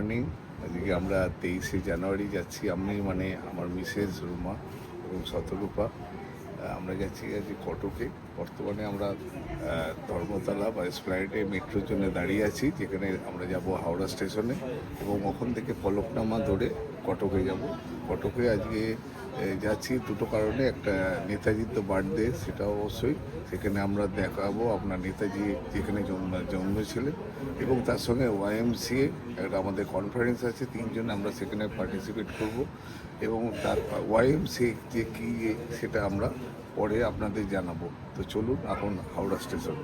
Morning. আজকে আমরা 23শে জানুয়ারি যাচ্ছি। আমি মানে আমার মিসেস রুমা এবং শতরূপা, আমরা যাচ্ছি আজকে কটকে। বর্তমানে আমরা ধর্মতলা বা এসপ্ল্যানেডে মেট্রোর জন্য দাঁড়িয়ে আছি, যেখানে আমরা যাব হাওড়া স্টেশনে এবং ওখান থেকে ফলকনামা ধরে কটকে যাব। কটকে আজকে যাচ্ছি দুটো কারণে। একটা, নেতাজির তো বার্থডে, সেটা অবশ্যই সেখানে আমরা দেখাবো আপনার নেতাজি যেখানে জন্মেছিলেন, এবং তার সঙ্গে YMCA একটা আমাদের কনফারেন্স আছে, 3 জন আমরা সেখানে পার্টিসিপেট করব, এবং তার YMCA যে কী সেটা আমরা পরে আপনাদের জানাবো। তো চলুন এখন হাওড়া স্টেশন।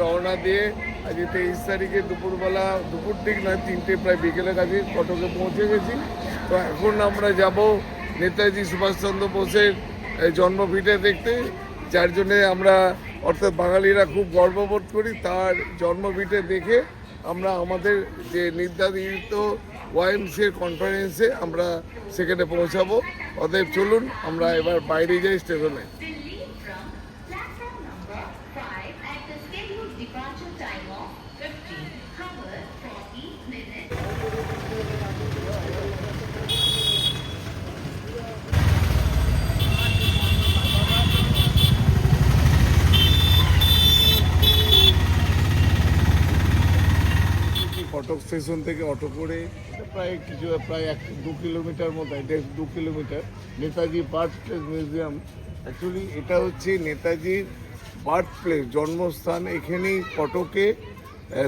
রওনা দিয়ে আজকে 23 তারিখে দুপুর ঠিক নয়, 3টে প্রায় বিকেলের কাছে কটকে পৌঁছে গেছি। তো এখন আমরা যাব নেতাজি সুভাষচন্দ্র বোসের জন্মভিটে দেখতে, যার জন্যে আমরা অর্থাৎ বাঙালিরা খুব গর্ববোধ করি। তার জন্মভিটে দেখে আমরা আমাদের যে নির্ধারিত YMCA কনফারেন্সে আমরা সেখানে পৌঁছাবো। অতএব চলুন আমরা এবার বাইরে যাই স্টেশনে। কটক স্টেশন থেকে অটো করে প্রায় 2 কিলোমিটার মতো, 2 kilometre, Netaji birth place museum. Actually এটা হচ্ছে নেতাজির বার্থ প্লেস, জন্মস্থান এখানেই কটকে।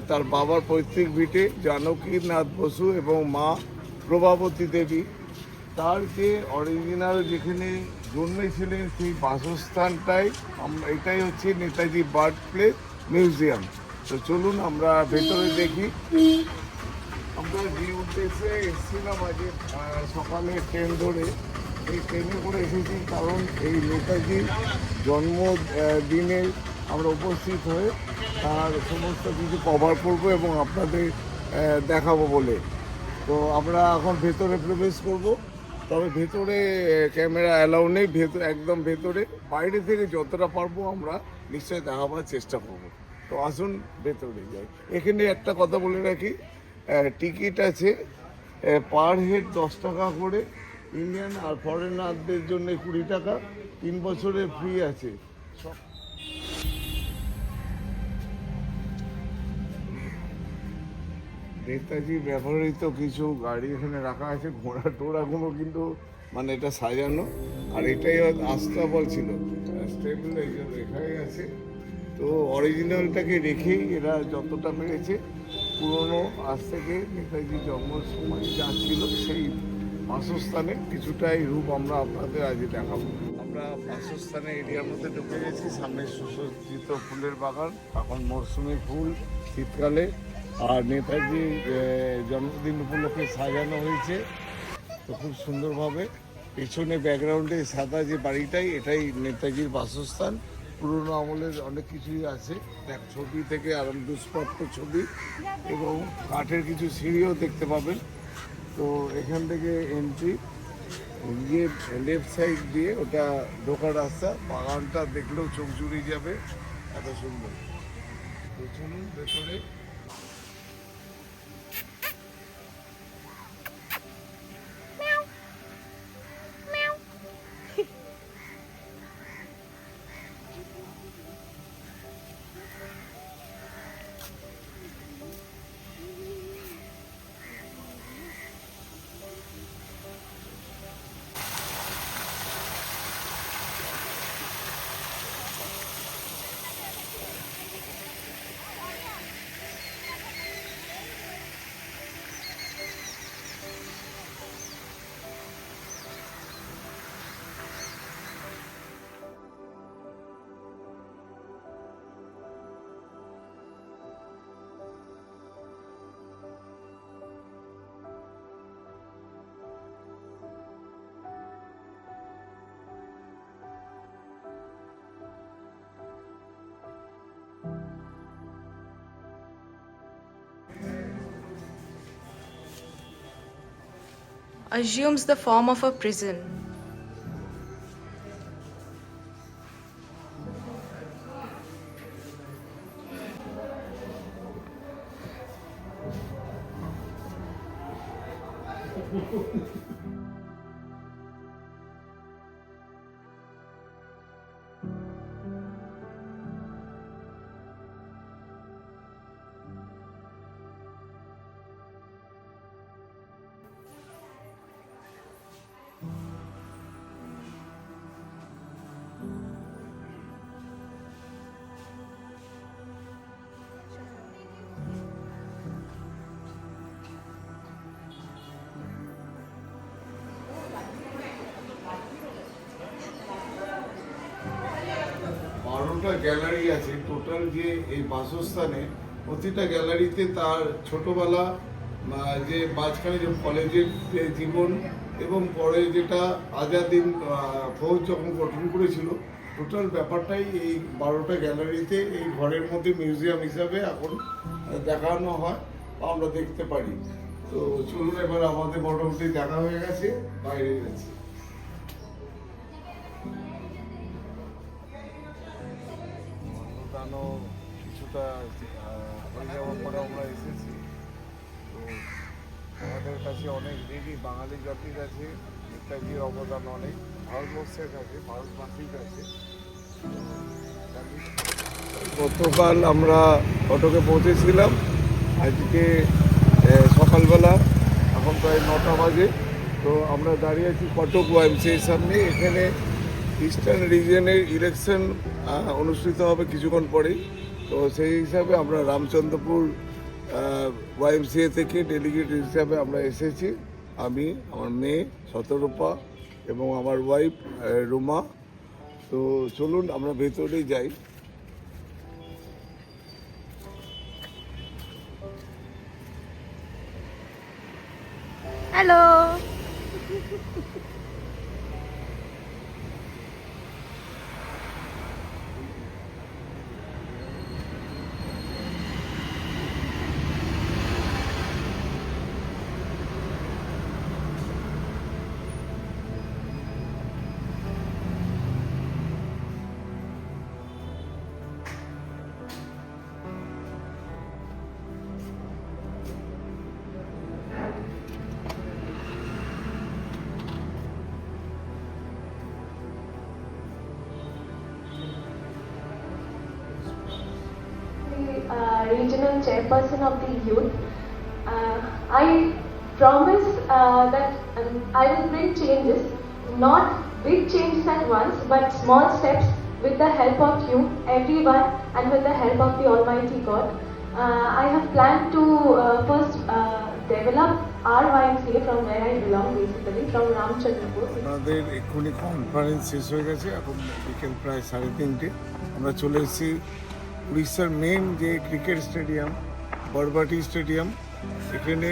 তার বাবার পৈতৃক ভিটে জানকীনাথ বসু এবং মা প্রভাবতী দেবী, তার যে অরিজিনাল যেখানে জন্মেছিলেন সেই বাসস্থানটাই, এটাই হচ্ছে নেতাজি বার্থ প্লেস মিউজিয়াম। তো চলুন আমরা ভেতরে দেখি। আমরা যে উদ্দেশ্যে এসেছিলাম আজকে সকালে ট্রেন ধরে, এই ট্রেনে করে এসেছি কারণ এই নেতাজির জন্মদিনে আমরা উপস্থিত হয়ে তার সমস্ত কিছু কভার করবো এবং আপনাদের দেখাবো বলে। তো আমরা এখন ভেতরে প্রবেশ করব, তবে ভেতরে ক্যামেরা অ্যালাউ নেই, একদম ভেতরে। বাইরে থেকে যতটা পারবো আমরা নিশ্চয়ই দেখাবার চেষ্টা করবো। তো আসুন ভেতরে যাই। এখানে একটা কথা বলে রাখি, টিকিট আছে পার হেড 10 টাকা করে ইন্ডিয়ান, আর ফরেনারদের জন্য 20 টাকা, 3 বছরের ফ্রি আছে। নেতাজি ব্যবহৃত কিছু গাড়ি এখানে রাখা আছে, ঘোড়া টোড়াগুলো কিন্তু মানে এটা সাজানো, আর এটাই আস্তাবল ছিল, স্টেবিলাইজার রেখাই আছে। তো অরিজিনালটাকে রেখেই এরা যতটা পেরেছে পুরনো, আজ থেকে নেতাজি জন্মের সময় যা ছিল সেই বাসস্থানে কিছুটাই রূপ আমরা আপনাদের আজকে দেখাবো। আমরা বাসস্থানে এরিয়ার মধ্যে ঢুকে গেছি। সামনে সুসজ্জিত ফুলের বাগান, এখন মরশুমি ফুল শীতকালে, আর নেতাজি জন্মদিন উপলক্ষে সাজানো হয়েছে। তো খুব সুন্দরভাবে পেছনে ব্যাকগ্রাউন্ডে সাদা যে বাড়িটাই, এটাই নেতাজির বাসস্থান। পুরনো আমলের অনেক কিছুই আছে, দেখ ছবি থেকে দুষ্প্রাপ্য ছবি এবং কাঠের কিছু সিঁড়িও দেখতে পাবেন। তো এখান থেকে এন্ট্রি, গিয়ে লেফট সাইড দিয়ে ওটা ঢোকার রাস্তা। বাগানটা দেখলেও চোখ জুড়িয়ে যাবে, এত সুন্দর। তো চলুন ভেতরে। Assumes the form of a prison. Gallery আছে টোটাল, যে এই বাসস্থানে প্রতিটা গ্যালারিতে তার ছোটবেলা, যে মাঝখানে যে কলেজের যে জীবন এবং পরে যেটা আজাদিন ফৌজ যখন গঠন করেছিল, টোটাল ব্যাপারটাই এই 12টা গ্যালারিতে এই ঘরের মধ্যে মিউজিয়াম হিসাবে এখন দেখানো হয় বা আমরা দেখতে পারি। তো চলুন, এবার আমাদের মোটামুটি দেখা হয়ে গেছে, বাইরে গেছে। কিছুটা হয়ে যাওয়ার পরে আমরা এসেছি। তো আমাদের কাছে অনেক রেডি, বাঙালি জাতির কাছে নেতাজির অবদান অনেক, ভারতবর্ষের কাছে, ভারতবাসীর কাছে। গতকাল আমরা কটকে পৌঁছেছিলাম, আজকে সকালবেলা, এখন প্রায় 9টা বাজে। তো আমরা দাঁড়িয়ে আছি কটক ওয়াইএমসিএর সামনে। এখানে ইস্টার্ন রিজিয়নের ইলেকশন অনুষ্ঠিত হবে কিছুক্ষণ পরেই। তো সেই হিসাবে আমরা রামচন্দ্রপুর ওয়াইএমসিএ থেকে ডেলিগেট হিসাবে আমরা এসেছি, আমি, আমার মেয়ে শতরূপা এবং আমার ওয়াইফ রুমা। তো চলুন আমরা ভেতরেই যাই। Hello. Regional chairperson of the youth. I promise that I will bring changes, not big changes at once, but small steps with the help of you, everyone, and with the help of the Almighty God. I have planned to first develop our YMCA from where I belong, basically from Ramchandrapur. আমাদের এক্ষুনি conference শেষ হয়ে গেছে, এখন বিকেল প্রায় 3:30। আমরা চলে এসেছি উড়িষ্যার মেন যে ক্রিকেট স্টেডিয়াম, বরবাটি স্টেডিয়াম। এখানে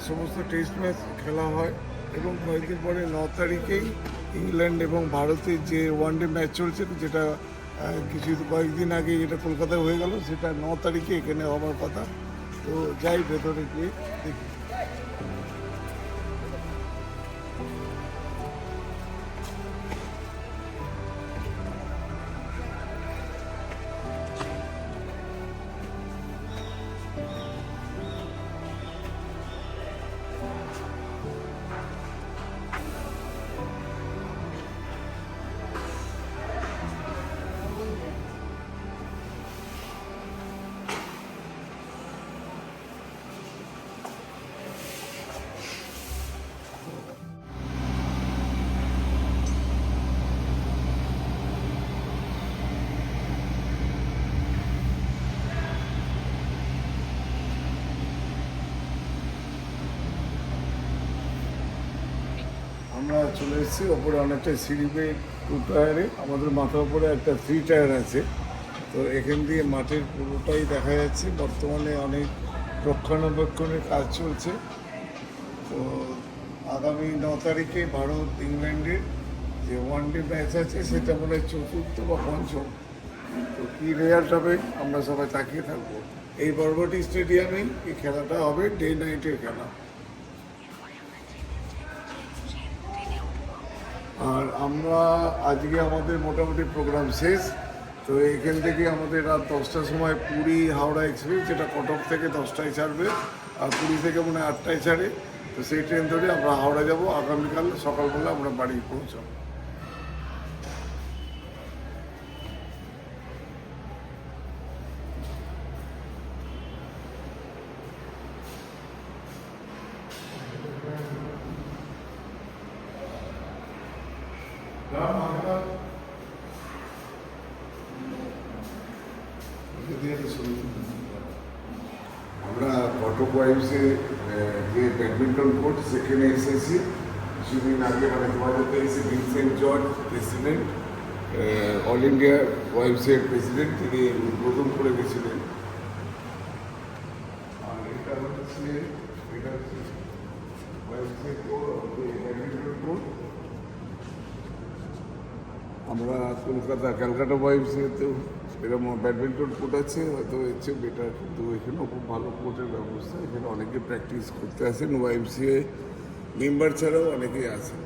সমস্ত টেস্ট ম্যাচ খেলা হয় এবং কয়েকদিন পরে 9 তারিখেই ইংল্যান্ড এবং ভারতের যে ওয়ানডে ম্যাচ চলছে, যেটা কয়েকদিন আগে যেটা কলকাতায় হয়ে গেল, সেটা 9 তারিখে এখানে হওয়ার কথা। তো যাই ভেতরে গিয়ে দেখি। আমরা চলে এসেছি ওপরে, অনেকটা সিঁড়ি বেয়ে 2 টায়ারে, আমাদের মাথার উপরে একটা 3 টায়ার আছে। তো এখান দিয়ে মাঠের পুরোটাই দেখা যাচ্ছে। বর্তমানে অনেক রক্ষণাবেক্ষণের কাজ চলছে। তো আগামী 9 তারিখে ভারত ইংল্যান্ডের যে ওয়ানডে ম্যাচ আছে, সেটা মনে হয় 4th বা 5ম। তো কী রেজাল্ট হবে আমরা সবাই তাকিয়ে থাকবো। এই বরবটি স্টেডিয়ামেই এই খেলাটা হবে, ডে নাইটের খেলা। আর আমরা আজকে আমাদের মোটামুটি প্রোগ্রাম শেষ। তো এখান থেকে আমাদের রাত 10টার সময় পুরী হাওড়া এক্সপ্রেস, যেটা কটক থেকে 10টায় ছাড়বে, আর পুরী থেকে মনে হয় 8টায় ছাড়ে। তো সেই ট্রেন ধরে আমরা হাওড়া যাব। আগামীকাল সকালবেলা আমরা বাড়ি পৌঁছাবো। আমরা কটক ওয়াইফসে যে ব্যাডমিন্টন কোর্ট, সেখানে এসেছি কিছুদিন আগে, মানে 2023 Vincent George, president, all India ওয়াইফসের প্রেসিডেন্ট, তিনি উদ্বোধন করে গেছিলেন। আর এটা হচ্ছে ওয়াইফসের ব্যাডমিন্টন কোর্ট। আমরা কলকাতা ক্যালকাটা ওয়াইফসেতেও এরকম ব্যাডমিন্টন কোর্ট আছে, হয়তো এর চেয়ে বেটার, কিন্তু এখানেও খুব ভালো কোর্টের ব্যবস্থা। এখানে অনেকে প্র্যাকটিস করতে আসেন, ওয়াইফসিএ মেম্বার ছাড়াও অনেকেই আসেন।